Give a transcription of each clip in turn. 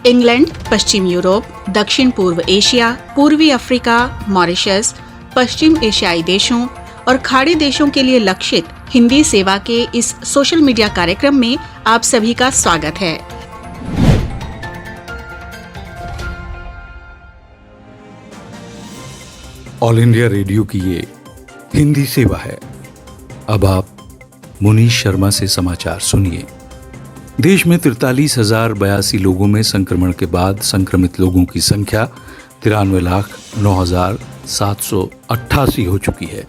England, पश्चिम Europe, दक्षिण पूर्व Asia, पूर्वी अफ्रीका, मॉरिशस, पश्चिम एशियाई देशों और खाड़ी देशों के लिए लक्षित हिंदी सेवा के इस सोशल मीडिया कार्यक्रम में आप सभी का स्वागत है। ऑल इंडिया रेडियो की ये हिंदी सेवा है। अब आप मुनीश शर्मा से समाचार सुनिए। देश में 43,082 लोगों में संक्रमण के बाद संक्रमित लोगों की संख्या 93,09,788 हो चुकी है।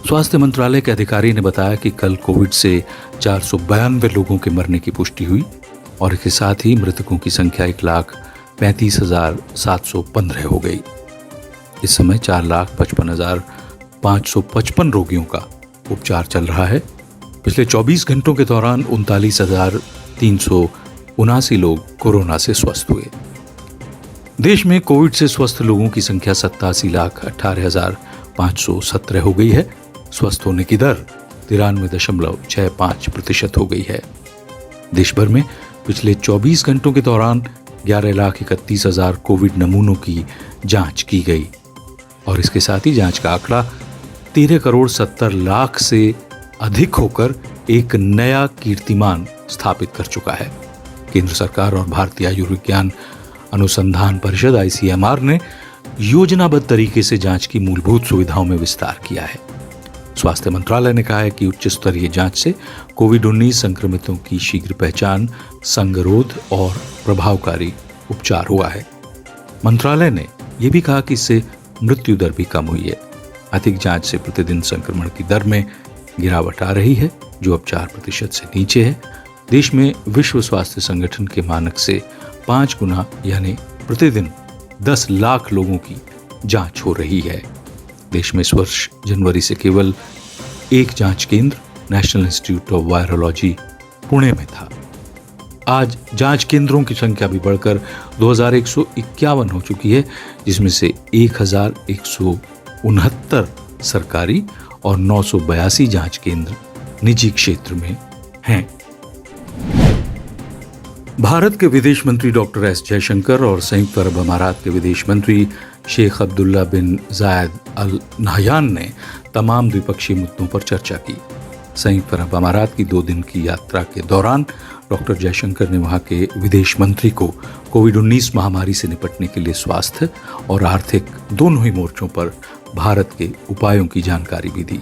स्वास्थ्य मंत्रालय के अधिकारी ने बताया कि कल कोविड से 492 लोगों के मरने की पुष्टि हुई और इसके साथ ही मृतकों की संख्या 1,35,715 हो गई। इस समय 4,55,555 रोगियों का उपचार चल रहा है। पिछले 24 घंटों के दौरान 39,379 लोग कोरोना से स्वस्थ हुए। देश में कोविड से स्वस्थ लोगों की संख्या 87,18,517 हो गई है। स्वस्थ होने की दर 93.65% हो गई है। देश भर में पिछले 24 घंटों के दौरान 11,31,000 कोविड नमूनों की जांच की गई और इसके साथ ही जांच का आंकड़ा 13,70,00,000 से अधिक होकर एक नया कीर्तिमान स्थापित कर चुका है। केंद्र सरकार और भारतीय आयुर्विज्ञान अनुसंधान परिषद ICMR ने योजनाबद्ध तरीके से जांच की मूलभूत सुविधाओं में विस्तार किया है। स्वास्थ्य मंत्रालय ने कहा है कि उच्च स्तरीय जांच से कोविड-19 संक्रमितों की शीघ्र पहचान, संगरोध और प्रभावकारी उपचार हुआ है। मंत्रालय ने यह भी कहा कि इससे मृत्यु दर भी कम हुई है। अधिक जांच से प्रतिदिन संक्रमण की दर में गिरावट आ रही है, जो अब 4% से नीचे है। देश में विश्व स्वास्थ्य संगठन के मानक से 5 गुना यानी प्रतिदिन 10 लाख लोगों की जांच हो रही है। देश में इस वर्ष जनवरी से केवल एक जांच केंद्र national institute of virology Pune में था। आज जांच केंद्रों की संख्या भी बढ़कर 2,151 हो चुकी है, जिसमें से 1,169 सरकारी और 982 जांच केंद्र निजी क्षेत्र में हैं। भारत के विदेश मंत्री डॉक्टर एस जयशंकर और संयुक्त अरब अमारात के विदेश मंत्री शेख अब्दुल्ला बिन जायद अल नाहयान ने तमाम द्विपक्षीय मुद्दों पर चर्चा की। संयुक्त अरब अमारात की 2 दिन की यात्रा के दौरान डॉक्टर जयशंकर ने वहां के विदेश मंत्री को कोविड-19 महामारी से निपटने के लिए स्वास्थ्य और आर्थिक दोनों ही मोर्चों पर भारत के उपायों की जानकारी भी दी।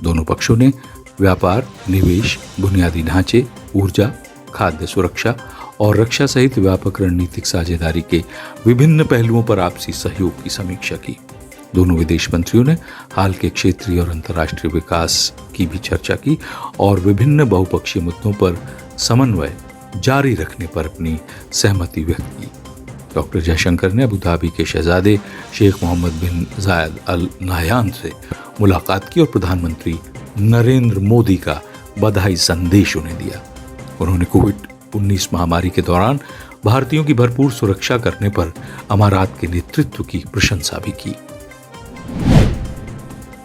दोनों पक्षों ने व्यापार, निवेश, बुनियादी ढांचे, ऊर्जा, खाद्य सुरक्षा और रक्षा सहित व्यापक रणनीतिक साझेदारी के विभिन्न पहलुओं पर आपसी सहयोग की समीक्षा की। दोनों विदेश मंत्रियों ने हाल के क्षेत्रीय और अंतर्राष्ट्रीय विकास की भी चर्चा की और विभिन्न बहुपक्षीय मुद्दों पर समन्वय जारी रखने पर अपनी सहमति व्यक्त की। डॉक्टर जयशंकर ने अबू धाबी के शहजादे शेख मोहम्मद बिन जायद अल नाहयान से मुलाकात की और प्रधानमंत्री नरेंद्र मोदी का बधाई संदेश उन्हें दिया। उन्होंने कोविड-19 महामारी के दौरान भारतीयों की भरपूर सुरक्षा करने पर अमारात के नेतृत्व की प्रशंसा भी की।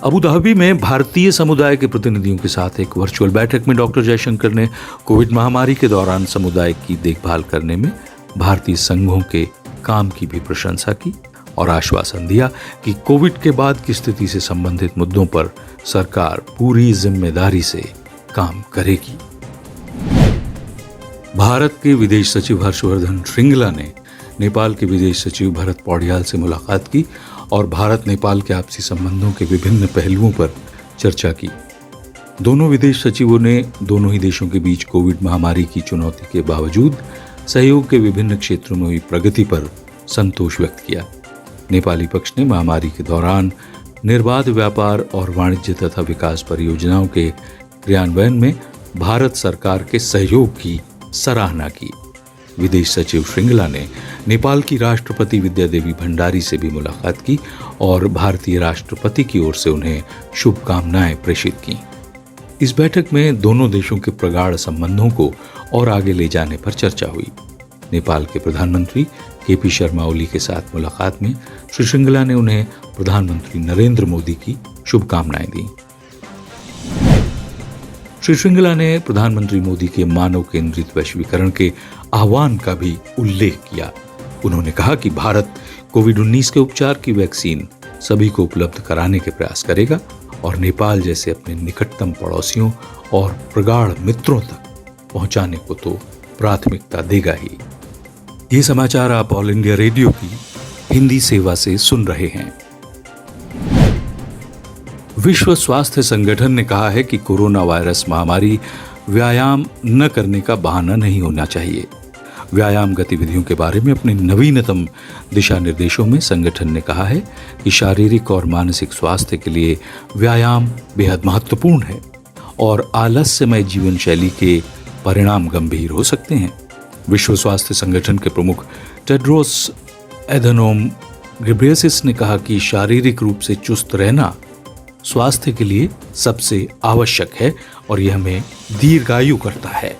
अबू धाबी में भारतीय समुदाय के प्रतिनिधियों के साथ एक वर्चुअल बैठक में डॉक्टर जयशंकर ने कोविड महामारी के दौरान समुदाय की देखभाल करने में भारतीय संघों के काम की भी प्रशंसा की और आश्वासन दिया कि कोविड के बाद की स्थिति से संबंधित मुद्दों पर सरकार पूरी जिम्मेदारी से काम करेगी। भारत के विदेश सचिव हर्षवर्धन श्रृंगला ने नेपाल के विदेश सचिव भरत पौड़ियाल से मुलाकात की और भारत नेपाल के आपसी संबंधों के विभिन्न पहलुओं पर चर्चा की। दोनों विदेश सचिवों ने दोनों ही देशों के बीच कोविड महामारी की चुनौती के बावजूद सहयोग के विभिन्न क्षेत्रों में हुई प्रगति पर संतोष व्यक्त किया। नेपाली पक्ष ने महामारी के दौरान निर्बाध व्यापार और वाणिज्य तथा विकास परियोजनाओं के क्रियान्वयन में भारत सरकार के सहयोग की सराहना की। विदेश सचिव श्रृंगला ने नेपाल की राष्ट्रपति विद्या देवी भंडारी से भी मुलाकात की और भारतीय राष्ट्रपति की ओर से उन्हें शुभकामनाएं प्रेषित की। इस बैठक में दोनों देशों के प्रगाढ़ संबंधों को और आगे ले जाने पर चर्चा हुई। नेपाल के प्रधानमंत्री KP शर्मा ओली के साथ मुलाकात में श्री श्रृंगला ने उन्हें प्रधानमंत्री नरेंद्र मोदी की शुभकामनाएं दी। श्री श्रृंगला ने प्रधानमंत्री मोदी के मानव केंद्रित वैश्वीकरण के आह्वान का भी उल्लेख किया। उन्होंने कहा कि भारत कोविड-19 के उपचार की वैक्सीन सभी को उपलब्ध कराने के प्रयास करेगा और नेपाल जैसे अपने निकटतम पड़ोसियों और प्रगाढ़ मित्रों तक पहुंचाने को तो प्राथमिकता देगा ही। ये समाचार आप ऑल इंडिया रेडियो की हिंदी सेवा से सुन रहे हैं। विश्व स्वास्थ्य संगठन ने कहा है कि कोरोना वायरस महामारी व्यायाम न करने का बहाना नहीं होना चाहिए। व्यायाम गतिविधियों के बारे में अपने नवीनतम दिशा निर्देशों में संगठन ने कहा है कि शारीरिक और मानसिक स्वास्थ्य के लिए व्यायाम बेहद महत्वपूर्ण है और आलस्यमय जीवन शैली के परिणाम गंभीर हो सकते हैं। विश्व स्वास्थ्य संगठन के प्रमुख टेड्रोस एधनोम घेब्रेयेसस ने कहा कि शारीरिक रूप से चुस्त रहना स्वास्थ्य के लिए सबसे आवश्यक है और यह हमें दीर्घायु करता है।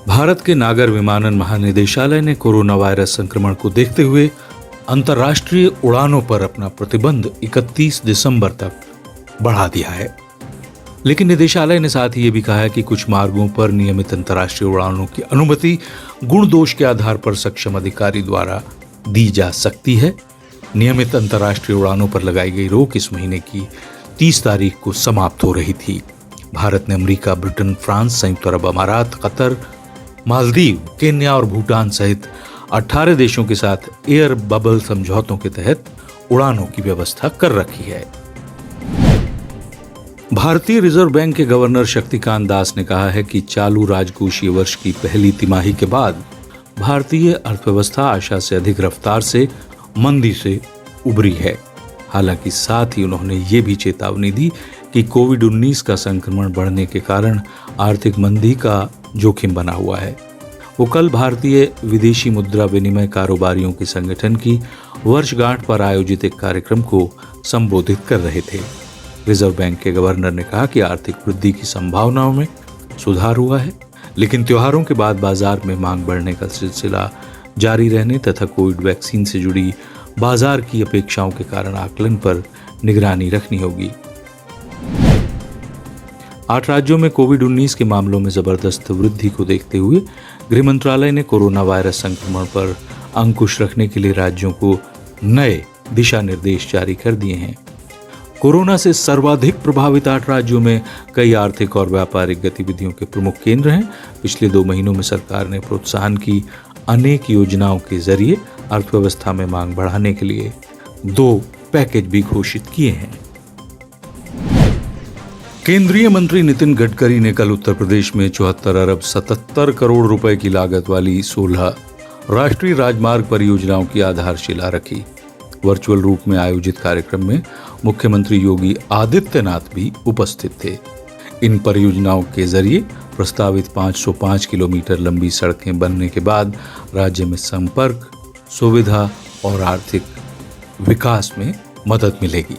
भारत के नागर विमानन महानिदेशालय ने कोरोना वायरस संक्रमण को देखते हुए अंतर्राष्ट्रीय उड़ानों पर अपना प्रतिबंध 31 दिसंबर तक बढ़ा दिया है। लेकिन निदेशालय ने साथ ही ये भी कहा है कि कुछ मार्गों पर नियमित अंतर्राष्ट्रीय उड़ानों की अनुमति गुण दोष के आधार पर सक्षम अधिकारी द्वारा दी जा सकती है। नियमित अंतर्राष्ट्रीय उड़ानों पर लगाई गई रोक इस महीने की 30 तारीख को समाप्त हो रही थी। भारत ने अमेरिका, ब्रिटेन, फ्रांस, संयुक्त अरब अमारात, कतर, मालदीव, केन्या और भूटान सहित 18 देशों के साथ एयर बबल समझौतों के तहत उड़ानों की व्यवस्था कर रखी है। भारतीय रिजर्व बैंक के गवर्नर शक्तिकांत दास ने कहा है कि चालू राजकोषीय वर्ष की पहली तिमाही के बाद भारतीय अर्थव्यवस्था आशा से अधिक रफ्तार से मंदी से उबरी है। हालांकि साथ ही उन्होंने ये भी चेतावनी दी कि कोविड-19 का संक्रमण बढ़ने के कारण आर्थिक मंदी का जोखिम बना हुआ है। वो कल भारतीय विदेशी मुद्रा विनिमय कारोबारियों के संगठन की वर्षगांठ पर आयोजित एक कार्यक्रम को संबोधित कर रहे थे। रिजर्व बैंक के गवर्नर ने कहा कि आर्थिक वृद्धि की संभावनाओं में सुधार हुआ है, लेकिन त्योहारों के बाद बाजार में मांग बढ़ने का सिलसिला जारी रहने तथा कोविड वैक्सीन से जुड़ी बाजार की अपेक्षाओं के कारण आकलन पर निगरानी रखनी होगी। 8 राज्यों में कोविड-19 के मामलों में जबरदस्त वृद्धि को देखते हुए गृह मंत्रालय ने कोरोना वायरस संक्रमण पर अंकुश रखने के लिए राज्यों को नए दिशा निर्देश जारी कर दिए हैं। कोरोना से सर्वाधिक प्रभावित 8 राज्यों में कई आर्थिक और व्यापारिक गतिविधियों के प्रमुख केंद्र हैं। पिछले 2 महीनों में सरकार ने प्रोत्साहन की अनेक योजनाओं के जरिए अर्थव्यवस्था में मांग बढ़ाने के लिए 2 पैकेज भी घोषित किए हैं। केंद्रीय मंत्री नितिन गडकरी ने कल उत्तर प्रदेश में 74 अरब 77 करोड़ रुपए की लागत वाली 16 राष्ट्रीय राजमार्ग परियोजनाओं की आधारशिला रखी। वर्चुअल रूप में आयोजित कार्यक्रम में मुख्यमंत्री योगी आदित्यनाथ भी उपस्थित थे। इन परियोजनाओं के जरिए प्रस्तावित 505 किलोमीटर लंबी सड़कें बनने के बाद राज्य में संपर्क, सुविधा और आर्थिक विकास में मदद मिलेगी।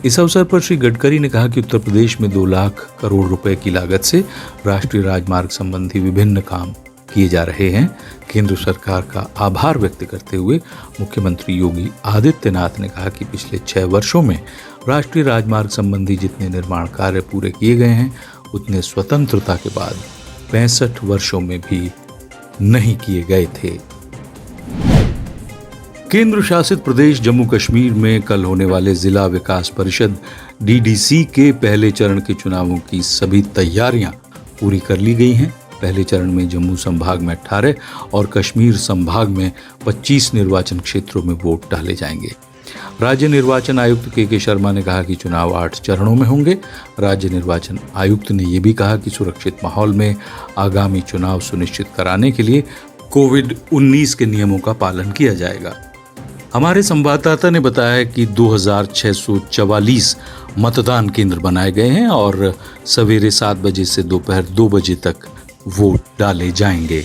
इस अवसर पर श्री गडकरी ने कहा कि उत्तर प्रदेश में 2 लाख करोड़ रुपए की लागत से राष्ट्रीय राजमार्ग संबंधी विभिन्न काम किए जा रहे हैं। केंद्र सरकार का आभार व्यक्त करते हुए मुख्यमंत्री योगी आदित्यनाथ ने कहा कि पिछले 6 वर्षों में राष्ट्रीय राजमार्ग संबंधी जितने निर्माण कार्य पूरे किए गए हैं उतने स्वतंत्रता के बाद 65 वर्षों में भी नहीं किए गए थे। केंद्र शासित प्रदेश जम्मू कश्मीर में कल होने वाले जिला विकास परिषद DDC के पहले चरण के चुनावों की सभी तैयारियां पूरी कर ली गई हैं। पहले चरण में जम्मू संभाग में 18 और कश्मीर संभाग में 25 निर्वाचन क्षेत्रों में वोट डाले जाएंगे। राज्य निर्वाचन आयुक्त के शर्मा ने कहा कि चुनाव 8 चरणों में होंगे। राज्य निर्वाचन आयुक्त ने यह भी कहा कि सुरक्षित माहौल में आगामी चुनाव सुनिश्चित कराने के लिए कोविड-19 के नियमों का पालन किया जाएगा। हमारे संवाददाता ने बताया कि 2644 मतदान केंद्र बनाए गए हैं और सवेरे 7 बजे से दोपहर 2 बजे तक वोट डाले जाएंगे।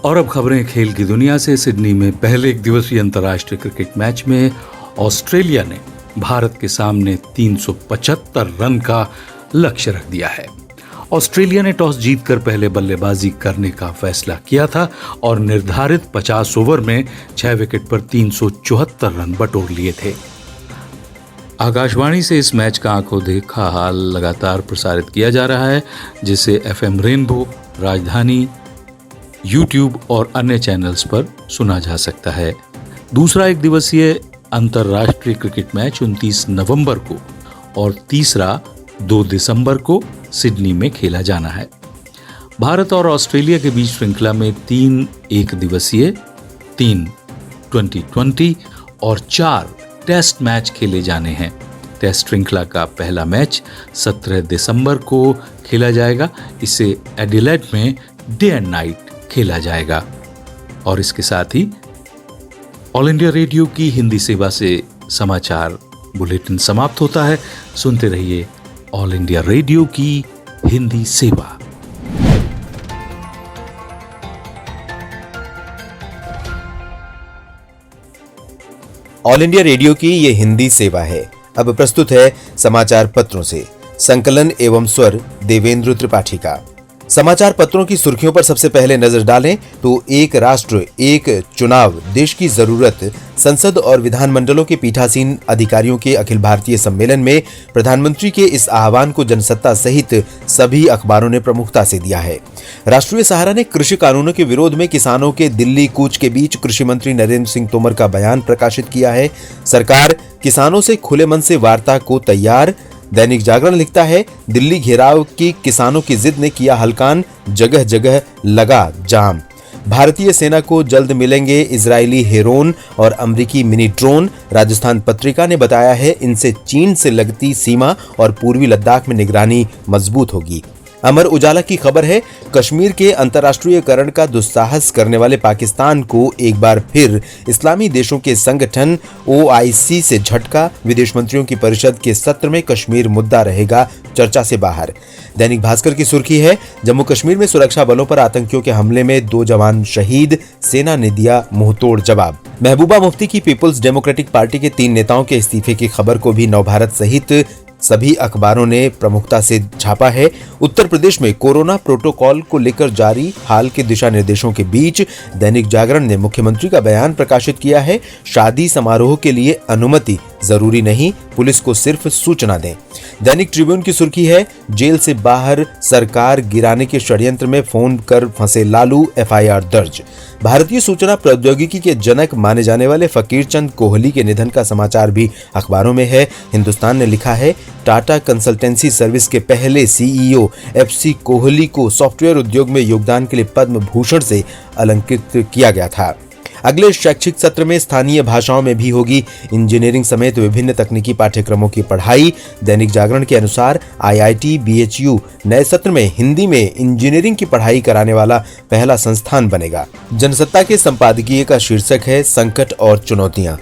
और अब खबरें खेल की दुनिया से। सिडनी में पहले 1 दिवसीय अंतर्राष्ट्रीय क्रिकेट मैच में ऑस्ट्रेलिया ने भारत के सामने 375 रन का लक्ष्य रख दिया है। ऑस्ट्रेलिया ने टॉस जीतकर पहले बल्लेबाजी करने का फैसला किया था और निर्धारित 50 ओवर में 6 विकेट पर 374 रन बटोर लिए थे। आकाशवाणी से इस मैच का आंखों देखा हाल लगातार प्रसारित किया जा रहा है, जिसे FM रेनबो, राजधानी, YouTube और अन्य चैनल्स पर सुना जा सकता है। दूसरा एक दिवसीय अंतर्राष्ट्रीय क्रिकेट मैच 29 नवंबर को और तीसरा 2 दिसंबर को सिडनी में खेला जाना है। भारत और ऑस्ट्रेलिया के बीच श्रृंखला में 3 एक दिवसीय, 3 T20 और 4 टेस्ट मैच खेले जाने हैं। टेस्ट श्रृंखला का पहला मैच 17 दिसंबर को खेला जाएगा। इसे एडिलेड में डे एंड नाइट खेला जाएगा। और इसके साथ ही ऑल इंडिया रेडियो की हिंदी सेवा से समाचार बुलेटिन समाप्त होता है। सुनते रहिए ऑल इंडिया रेडियो की हिंदी सेवा। ऑल इंडिया रेडियो की ये हिंदी सेवा है। अब प्रस्तुत है समाचार पत्रों से। संकलन एवं स्वर देवेंद्र त्रिपाठी का। समाचार पत्रों की सुर्खियों पर सबसे पहले नजर डालें तो एक राष्ट्र एक चुनाव देश की जरूरत संसद और विधानमंडलों के पीठासीन अधिकारियों के अखिल भारतीय सम्मेलन में प्रधानमंत्री के इस आह्वान को जनसत्ता सहित सभी अखबारों ने प्रमुखता से दिया है। राष्ट्रीय सहारा ने कृषि कानूनों के विरोध में किसानों के दिल्ली कूच के बीच कृषि मंत्री नरेंद्र सिंह तोमर का बयान प्रकाशित किया है। सरकार किसानों से खुले मन से वार्ता को तैयार। दैनिक जागरण लिखता है, दिल्ली घेराव की किसानों की जिद ने किया हलकान, जगह जगह लगा जाम। भारतीय सेना को जल्द मिलेंगे इजरायली हेरोन और अमेरिकी मिनी ड्रोन। राजस्थान पत्रिका ने बताया है, इनसे चीन से लगती सीमा और पूर्वी लद्दाख में निगरानी मजबूत होगी। अमर उजाला की खबर है, कश्मीर के अंतर्राष्ट्रीयकरण का दुस्साहस करने वाले पाकिस्तान को एक बार फिर इस्लामी देशों के संगठन OIC से झटका। विदेश मंत्रियों की परिषद के सत्र में कश्मीर मुद्दा रहेगा चर्चा से बाहर। दैनिक भास्कर की सुर्खी है, जम्मू कश्मीर में सुरक्षा बलों पर आतंकियों के हमले में 2 जवान शहीद, सेना ने दिया मुंहतोड़ जवाब। महबूबा मुफ्ती की पीपुल्स डेमोक्रेटिक पार्टी के 3 नेताओं के इस्तीफे की खबर को भी नवभारत सहित सभी अखबारों ने प्रमुखता से छापा है। उत्तर प्रदेश में कोरोना प्रोटोकॉल को लेकर जारी हाल के दिशा निर्देशों के बीच दैनिक जागरण ने मुख्यमंत्री का बयान प्रकाशित किया है। शादी समारोह के लिए अनुमति जरूरी नहीं, पुलिस को सिर्फ सूचना दें। दैनिक ट्रिब्यून की सुर्खी है, जेल से बाहर सरकार गिराने के षड्यंत्र में फोन कर फंसे लालू, FIR दर्ज। भारतीय सूचना प्रौद्योगिकी के जनक माने जाने वाले फकीर चंद कोहली के निधन का समाचार भी अखबारों में है। हिंदुस्तान ने लिखा है, टाटा कंसल्टेंसी सर्विस के पहले CEO FC कोहली को सॉफ्टवेयर उद्योग में योगदान के लिए पद्म भूषण से अलंकृत किया गया था। अगले शैक्षिक सत्र में स्थानीय भाषाओं में भी होगी इंजीनियरिंग समेत विभिन्न तकनीकी पाठ्यक्रमों की पढ़ाई। दैनिक जागरण के अनुसार IIT BHU नए सत्र में हिंदी में इंजीनियरिंग की पढ़ाई कराने वाला पहला संस्थान बनेगा। जनसत्ता के संपादकीय का शीर्षक है, संकट और चुनौतियां।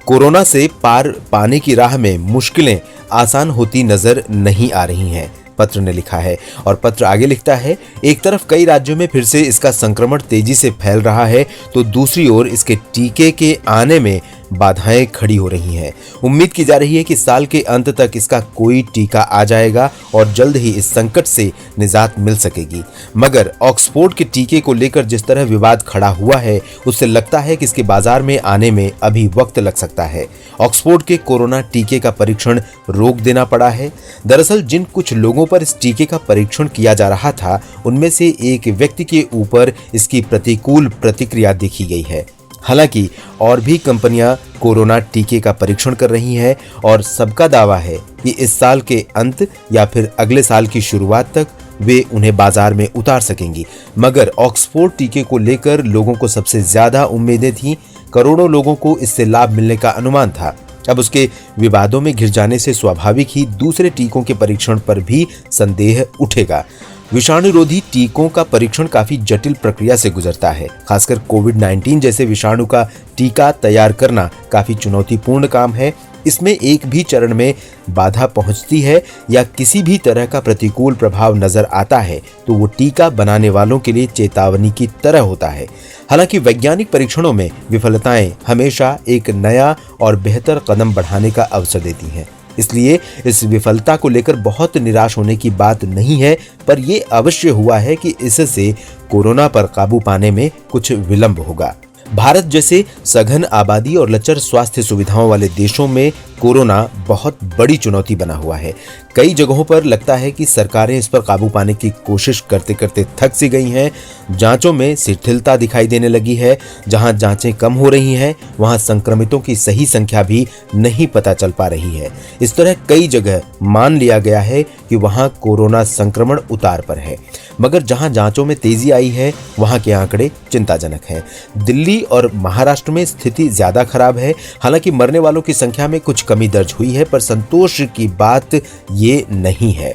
कोरोना से पार पाने की राह में मुश्किलें आसान होती नजर नहीं आ रही हैं, पत्र ने लिखा है। और पत्र आगे लिखता है, एक तरफ कई राज्यों में फिर से इसका संक्रमण तेजी से फैल रहा है तो दूसरी ओर इसके टीके के आने में बाधाएं खड़ी हो रही हैं। उम्मीद की जा रही है कि साल के अंत तक इसका कोई टीका आ जाएगा और जल्द ही इस संकट से निजात मिल सकेगी। मगर ऑक्सफोर्ड के टीके को लेकर जिस तरह विवाद खड़ा हुआ है, उससे लगता है कि इसके बाजार में आने में अभी वक्त लग सकता है। ऑक्सफोर्ड के कोरोना टीके का परीक्षण रोक देना पड़ा है। दरअसल जिन कुछ लोगों पर इस टीके का परीक्षण किया जा रहा था, उनमें से एक व्यक्ति के ऊपर इसकी प्रतिकूल प्रतिक्रिया देखी गई है। हालांकि और भी कंपनियां कोरोना टीके का परीक्षण कर रही हैं और सबका दावा है कि इस साल के अंत या फिर अगले साल की शुरुआत तक वे उन्हें बाजार में उतार सकेंगी। मगर ऑक्सफोर्ड टीके को लेकर लोगों को सबसे ज्यादा उम्मीदें थीं। करोड़ों लोगों को इससे लाभ मिलने का अनुमान था। अब उसके विवादों में घिर जाने से स्वाभाविक ही दूसरे टीकों के परीक्षण पर भी संदेह उठेगा। विषाणुरोधी टीकों का परीक्षण काफी जटिल प्रक्रिया से गुजरता है। खासकर कोविड-19 जैसे विषाणु का टीका तैयार करना काफी चुनौतीपूर्ण काम है। इसमें एक भी चरण में बाधा पहुंचती है या किसी भी तरह का प्रतिकूल प्रभाव नजर आता है तो वो टीका बनाने वालों के लिए चेतावनी की तरह होता है। हालांकि वैज्ञानिक परीक्षणों में विफलताएं हमेशा एक नया और बेहतर कदम बढ़ाने का अवसर देती हैं। इसलिए इस विफलता को लेकर बहुत निराश होने की बात नहीं है, पर यह अवश्य हुआ है कि इससे कोरोना पर काबू पाने में कुछ विलंब होगा। भारत जैसे सघन आबादी और लचर स्वास्थ्य सुविधाओं वाले देशों में कोरोना बहुत बड़ी चुनौती बना हुआ है। कई जगहों पर लगता है कि सरकारें इस पर काबू पाने की कोशिश करते करते थक सी गई हैं। जांचों में शिथिलता दिखाई देने लगी है। जहां जांचें कम हो रही हैं, वहां संक्रमितों की सही संख्या भी नहीं पता चल पा रही है। इस तरह कई जगह मान लिया गया है कि वहां कोरोना संक्रमण उतार पर है, मगर जहां जांचों में तेजी आई है, वहां के आंकड़े चिंताजनक हैं। दिल्ली और महाराष्ट्र में स्थिति ज्यादा खराब है। हालांकि मरने वालों की संख्या में कुछ कमी दर्ज हुई है, पर संतोष की बात ये नहीं है।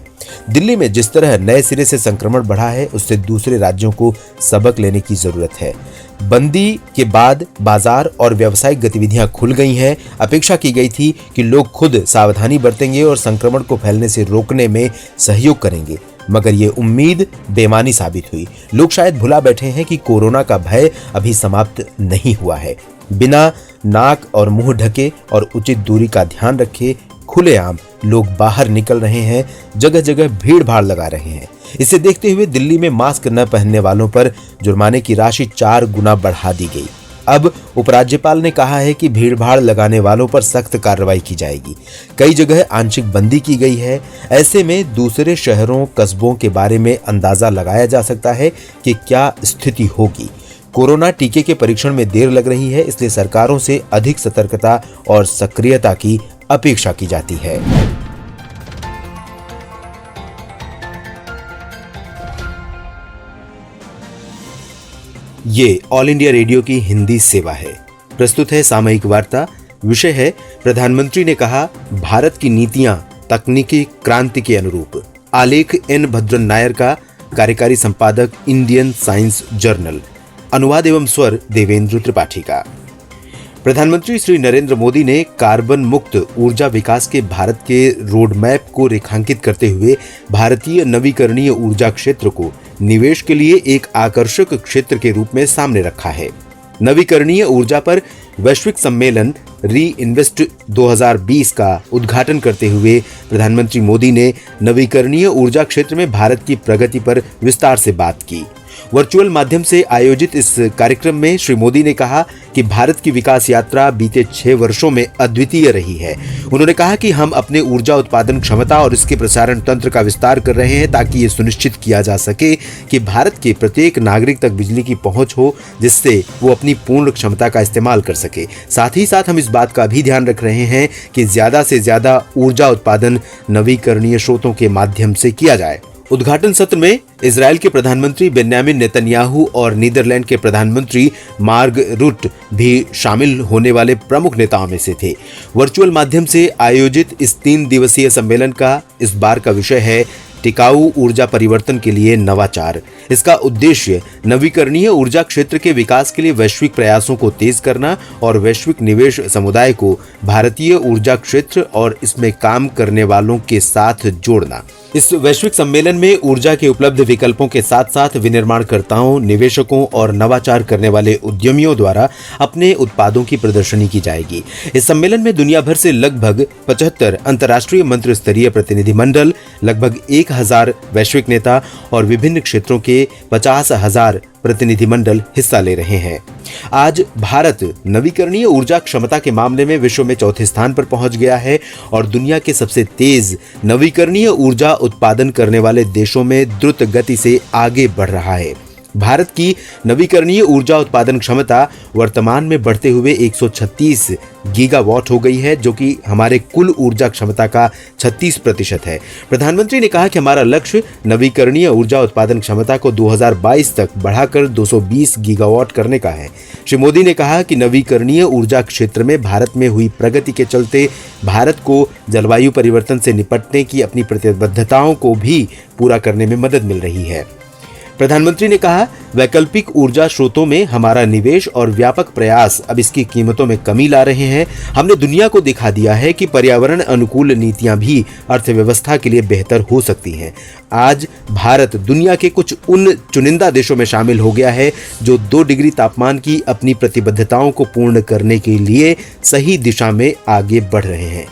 दिल्ली में जिस तरह नए सिरे से संक्रमण बढ़ा है, उससे दूसरे राज्यों को सबक लेने की जरूरत है। बंदी के बाद बाजार और व्यावसायिक गतिविधियां खुल गई हैं। अपेक्षा की गई थी कि लोग खुद सावधानी बरतेंगे और संक्रमण को फैलने से रोकने में सहयोग करेंगे, मगर ये उम्मीद बेमानी साबित हुई। लोग शायद भुला बैठे हैं कि कोरोना का भय अभी समाप्त नहीं हुआ है। बिना नाक और मुंह ढके और उचित दूरी का ध्यान रखे खुलेआम लोग बाहर निकल रहे हैं, जगह जगह भीड़ भाड़ लगा रहे हैं। इसे देखते हुए दिल्ली में मास्क न पहनने वालों पर जुर्माने की राशि 4 गुना बढ़ा दी गई। अब उपराज्यपाल ने कहा है कि भीड़ भाड़ लगाने वालों पर सख्त कार्रवाई की जाएगी। कई जगह आंशिक बंदी की गई है। ऐसे में दूसरे शहरों कस्बों के बारे में अंदाजा लगाया जा सकता है कि क्या स्थिति होगी। कोरोना टीके के परीक्षण में देर लग रही है, इसलिए सरकारों से अधिक सतर्कता और सक्रियता की अपेक्षा की जाती है। ये ऑल इंडिया रेडियो की हिंदी सेवा है। प्रस्तुत है सामयिक वार्ता। विषय है प्रधानमंत्री ने कहा, भारत की नीतियां तकनीकी क्रांति के अनुरूप। आलेख एन भद्रन नायर का, कार्यकारी संपादक इंडियन साइंस जर्नल। अनुवाद एवं स्वर देवेंद्र त्रिपाठी का। प्रधानमंत्री श्री नरेंद्र मोदी ने कार्बन मुक्त ऊर्जा विकास के भारत के रोड मैप को रेखांकित करते हुए भारतीय नवीकरणीय ऊर्जा क्षेत्र को निवेश के लिए एक आकर्षक क्षेत्र के रूप में सामने रखा है। नवीकरणीय ऊर्जा पर वैश्विक सम्मेलन री इन्वेस्ट 2020 का उद्घाटन करते हुए प्रधानमंत्री मोदी ने नवीकरणीय ऊर्जा क्षेत्र में भारत की प्रगति पर विस्तार से बात की। वर्चुअल माध्यम से आयोजित इस कार्यक्रम में श्री मोदी ने कहा कि भारत की विकास यात्रा बीते 6 वर्षों में अद्वितीय रही है। उन्होंने कहा कि हम अपने ऊर्जा उत्पादन क्षमता और इसके प्रसारण तंत्र का विस्तार कर रहे हैं, ताकि ये सुनिश्चित किया जा सके कि भारत के प्रत्येक नागरिक तक बिजली की पहुंच हो, जिससे वो अपनी पूर्ण क्षमता का इस्तेमाल कर सके। साथ ही साथ हम इस बात का भी ध्यान रख रहे हैं कि ज्यादा से ज्यादा ऊर्जा उत्पादन नवीकरणीय स्रोतों के माध्यम से किया जाए। उद्घाटन सत्र में इजराइल के प्रधानमंत्री बेन्यामिन नेतन्याहू और नीदरलैंड के प्रधानमंत्री मार्क रुट भी शामिल होने वाले प्रमुख नेताओं में से थे। वर्चुअल माध्यम से आयोजित इस 3 दिवसीय सम्मेलन का इस बार का विषय है टिकाऊ ऊर्जा परिवर्तन के लिए नवाचार। इसका उद्देश्य नवीकरणीय ऊर्जा क्षेत्र के विकास के लिए वैश्विक प्रयासों को तेज करना और वैश्विक निवेश समुदाय को भारतीय ऊर्जा क्षेत्र और इसमें काम करने वालों के साथ जोड़ना। इस वैश्विक सम्मेलन में ऊर्जा के उपलब्ध विकल्पों के साथ साथ विनिर्माणकर्ताओं, निवेशकों और नवाचार करने वाले उद्यमियों द्वारा अपने उत्पादों की प्रदर्शनी की जाएगी। इस सम्मेलन में दुनिया भर से लगभग 75 अंतर्राष्ट्रीय मंत्री स्तरीय प्रतिनिधिमंडल, लगभग 1000 वैश्विक नेता और विभिन्न क्षेत्रों के 50,000 प्रतिनिधिमंडल हिस्सा ले रहे हैं। आज भारत नवीकरणीय ऊर्जा क्षमता के मामले में विश्व में 4थे स्थान पर पहुंच गया है और दुनिया के सबसे तेज नवीकरणीय ऊर्जा उत्पादन करने वाले देशों में द्रुत गति से आगे बढ़ रहा है। भारत की नवीकरणीय ऊर्जा उत्पादन क्षमता वर्तमान में बढ़ते हुए 136 गीगावाट हो गई है, जो कि हमारे कुल ऊर्जा क्षमता का 36% है। प्रधानमंत्री ने कहा कि हमारा लक्ष्य नवीकरणीय ऊर्जा उत्पादन क्षमता को 2022 तक बढ़ाकर 220 गीगावाट करने का है। श्री मोदी ने कहा कि नवीकरणीय ऊर्जा क्षेत्र में भारत में हुई प्रगति के चलते भारत को जलवायु परिवर्तन से निपटने की अपनी प्रतिबद्धताओं को भी पूरा करने में मदद मिल रही है। प्रधानमंत्री ने कहा, वैकल्पिक ऊर्जा स्रोतों में हमारा निवेश और व्यापक प्रयास अब इसकी कीमतों में कमी ला रहे हैं। हमने दुनिया को दिखा दिया है कि पर्यावरण अनुकूल नीतियां भी अर्थव्यवस्था के लिए बेहतर हो सकती हैं। आज भारत दुनिया के कुछ उन चुनिंदा देशों में शामिल हो गया है जो 2 डिग्री तापमान की अपनी प्रतिबद्धताओं को पूर्ण करने के लिए सही दिशा में आगे बढ़ रहे हैं।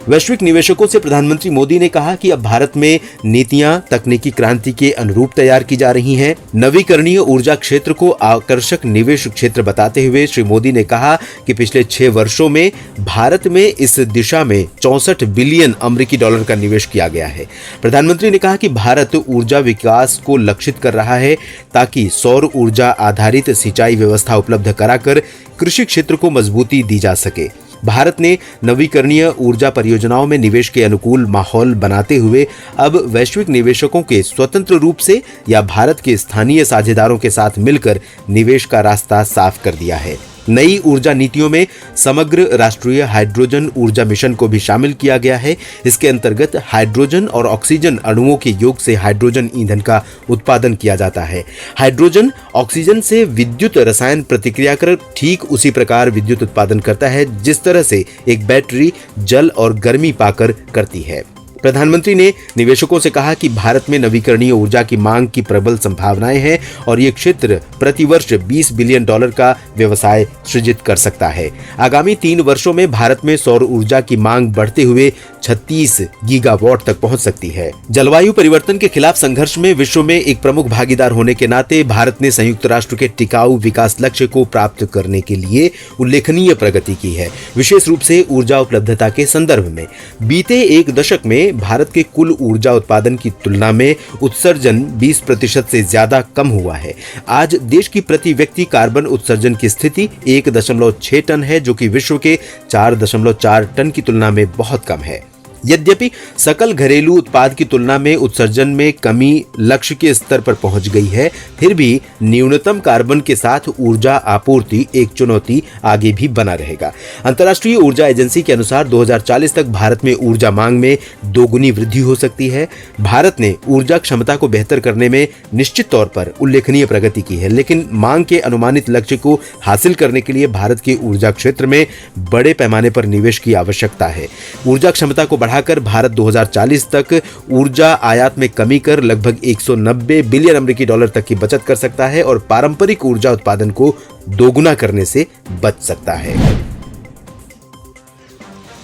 वैश्विक निवेशकों से प्रधानमंत्री मोदी ने कहा कि अब भारत में नीतियां तकनीकी क्रांति के अनुरूप तैयार की जा रही हैं। नवीकरणीय ऊर्जा क्षेत्र को आकर्षक निवेश क्षेत्र बताते हुए श्री मोदी ने कहा कि पिछले 6 वर्षों में भारत में इस दिशा में 64 बिलियन अमेरिकी डॉलर का निवेश किया गया है। प्रधानमंत्री ने कहा कि भारत ऊर्जा विकास को लक्षित कर रहा है ताकि सौर ऊर्जा आधारित सिंचाई व्यवस्था उपलब्ध कराकर कृषि क्षेत्र को मजबूती दी जा सके। भारत ने नवीकरणीय ऊर्जा परियोजनाओं में निवेश के अनुकूल माहौल बनाते हुए अब वैश्विक निवेशकों के स्वतंत्र रूप से या भारत के स्थानीय साझेदारों के साथ मिलकर निवेश का रास्ता साफ कर दिया है। नई ऊर्जा नीतियों में समग्र राष्ट्रीय हाइड्रोजन ऊर्जा मिशन को भी शामिल किया गया है। इसके अंतर्गत हाइड्रोजन और ऑक्सीजन अणुओं के योग से हाइड्रोजन ईंधन का उत्पादन किया जाता है। हाइड्रोजन ऑक्सीजन से विद्युत रसायन प्रतिक्रिया कर ठीक उसी प्रकार विद्युत उत्पादन करता है जिस तरह से एक बैटरी जल और गर्मी पाकर करती है। प्रधानमंत्री ने निवेशकों से कहा कि भारत में नवीकरणीय ऊर्जा की मांग की प्रबल संभावनाएं हैं और ये क्षेत्र प्रतिवर्ष $20 बिलियन का व्यवसाय सृजित कर सकता है। आगामी 3 वर्षों में भारत में सौर ऊर्जा की मांग बढ़ते हुए 36 गीगावाट तक पहुंच सकती है। जलवायु परिवर्तन के खिलाफ संघर्ष में विश्व में एक प्रमुख भागीदार होने के नाते भारत ने संयुक्त राष्ट्र के टिकाऊ विकास लक्ष्य को प्राप्त करने के लिए उल्लेखनीय प्रगति की है। विशेष रूप से ऊर्जा उपलब्धता के संदर्भ में बीते 1 दशक में भारत के कुल ऊर्जा उत्पादन की तुलना में उत्सर्जन 20% से ज्यादा कम हुआ है। आज देश की प्रति व्यक्ति कार्बन उत्सर्जन की स्थिति 1.6 टन है, जो कि विश्व के 4.4 टन की तुलना में बहुत कम है। यद्यपि सकल घरेलू उत्पाद की तुलना में उत्सर्जन में कमी लक्ष्य के स्तर पर पहुंच गई है, फिर भी न्यूनतम कार्बन के साथ ऊर्जा आपूर्ति एक चुनौती आगे भी बना रहेगा। अंतर्राष्ट्रीय ऊर्जा एजेंसी के अनुसार 2040 तक भारत में ऊर्जा मांग में 2 गुनी वृद्धि हो सकती है। भारत ने ऊर्जा क्षमता को बेहतर करने में निश्चित तौर पर उल्लेखनीय प्रगति की है, लेकिन मांग के अनुमानित लक्ष्य को हासिल करने के लिए भारत के ऊर्जा क्षेत्र में बड़े पैमाने पर निवेश की आवश्यकता है। ऊर्जा क्षमता को बढ़ाकर भारत 2040 तक ऊर्जा आयात में कमी कर लगभग 190 बिलियन अमेरिकी डॉलर तक की बचत कर सकता है और पारंपरिक ऊर्जा उत्पादन को दोगुना करने से बच सकता है।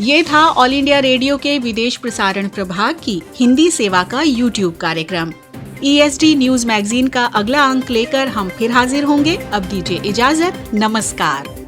ये था ऑल इंडिया रेडियो के विदेश प्रसारण प्रभाग की हिंदी सेवा का YouTube कार्यक्रम। ESD न्यूज मैगजीन का अगला अंक लेकर हम फिर हाजिर होंगे। अब दीजिए इजाजत। नमस्कार।